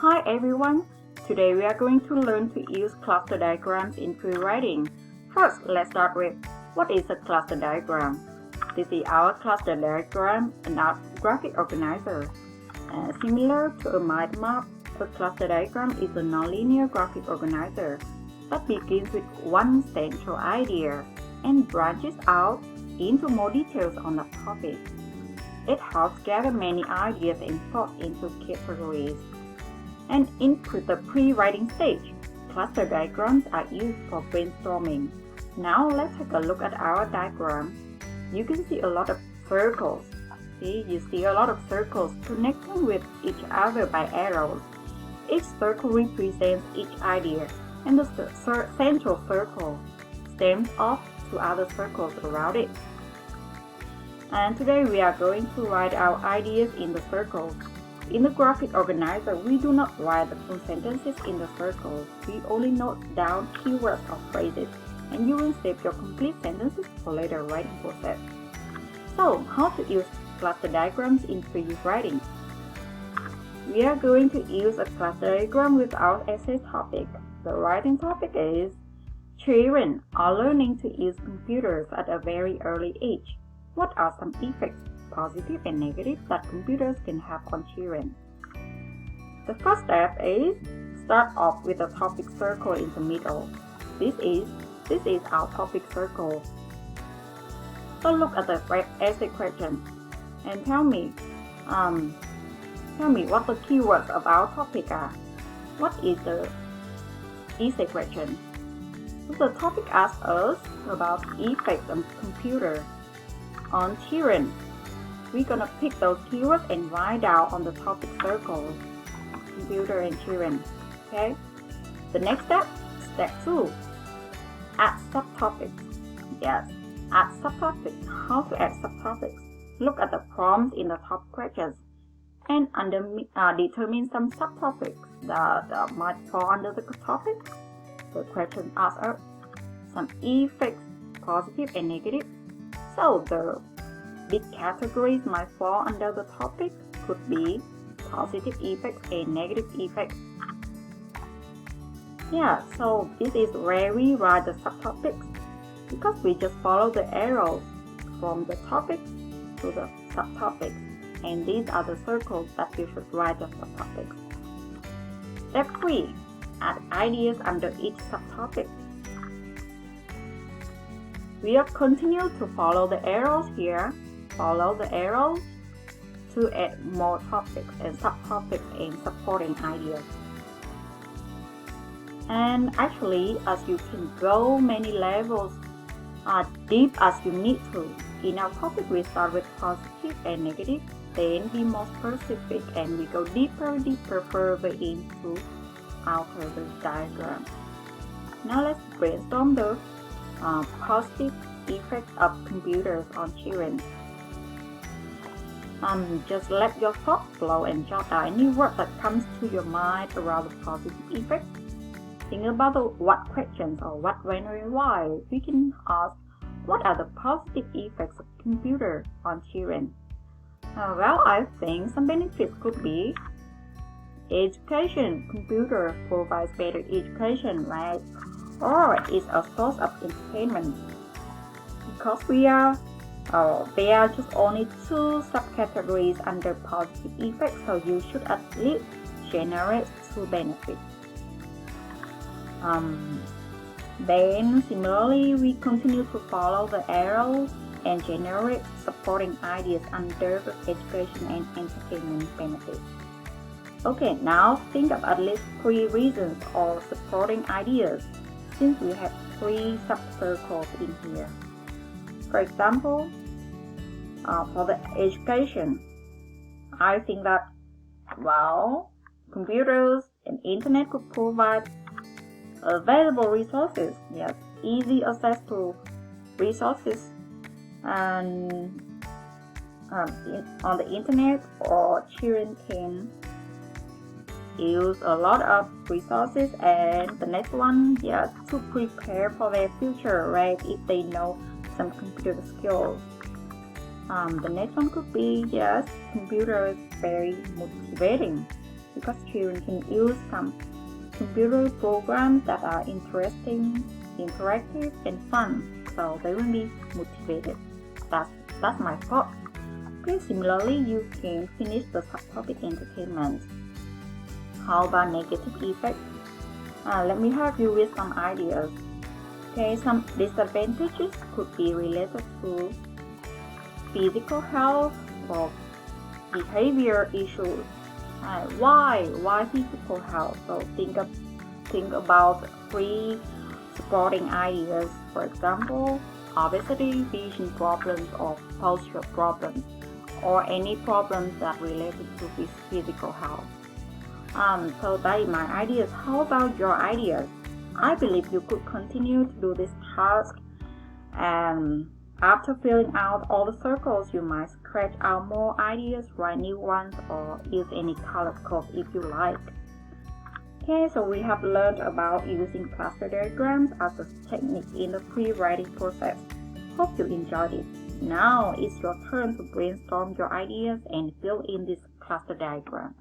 Hi everyone! Today we are going to learn to use cluster diagrams in pre-writing. First, let's start with what is a cluster diagram? This is our cluster diagram, a graphic organizer. Similar to a mind map, a cluster diagram is a nonlinear graphic organizer that begins with one central idea and branches out into more details on the topic. It helps gather many ideas and sort into categories. And in the pre-writing stage, cluster diagrams are used for brainstorming. Now let's take a look at our diagram. You can see a lot of circles. You see a lot of circles connecting with each other by arrows. Each circle represents each idea, and the central circle stems off to other circles around it. And today we are going to write our ideas in the circles. In the graphic organizer, we do not write the full sentences in the circles. We only note down keywords or phrases, and you will save your complete sentences for later writing process. So, how to use cluster diagrams in pre-writing? We are going to use a cluster diagram with our essay topic. The writing topic is Children are learning to use computers at a very early age. What are some effects, positive and negative, that computers can have on children? The first step is start off with a topic circle in the middle. This is our topic circle. So look at the essay question and tell me what the keywords of our topic are. What is the essay question? So the topic asks us about effects of computer on children. We're gonna pick those keywords and write down on the topic circle, computer and children. Okay. The next step, step 2, add subtopics. Yes, add subtopics. How to add subtopics? Look at the prompts in the top questions and determine some subtopics that might fall under the topic. The question asks us some effects, positive and negative. So the big categories might fall under the topic could be positive effects and negative effects. Yeah, so this is where we write the subtopics because we just follow the arrows from the topic to the subtopics, and these are the circles that you should write the subtopics. Step 3. Add ideas under each subtopic. We will continue to follow the arrows here. Follow the arrows to add more topics and subtopics and supporting ideas. And actually, as you can go many levels deep as you need to. In our topic, we start with positive and negative, then be more specific, and we go deeper further into the diagram. Now let's brainstorm the positive effects of computers on children. Just let your thoughts flow and jot down any word that comes to your mind around the positive effects. Think about what questions or what, when, or why. We can ask, what are the positive effects of computer on children? Well, I think some benefits could be education. Computer provides better education, right? Or is a source of entertainment. Because there are just only 2 subcategories under positive effects, so you should at least generate 2 benefits. Then similarly, we continue to follow the arrows and generate supporting ideas under the education and entertainment benefits. Okay, now think of at least 3 reasons or supporting ideas, since we have 3 subcircles in here. For example, for the education, I think that, computers and internet could provide available resources. Yes, easy access to resources and on the internet, or children can use a lot of resources. And the next one, to prepare for their future, right? If they know some computer skills. The next one could be computers very motivating. because children can use some computer programs that are interesting, interactive, and fun, so they will be motivated. That's my thought. Okay, similarly, you can finish the subtopic entertainment. How about negative effects? Let me help you with some ideas. Okay, some disadvantages could be related to physical health or behavior issues. Why physical health? So think about three supporting ideas. For example, obesity, vision problems, or posture problems, or any problems that related to physical health. So that is my ideas. How about your ideas? I believe you could continue to do this task, and after filling out all the circles, you might scratch out more ideas, write new ones, or use any colored code if you like. Okay, so we have learned about using cluster diagrams as a technique in the pre-writing process. Hope you enjoyed it. Now it's your turn to brainstorm your ideas and fill in this cluster diagram.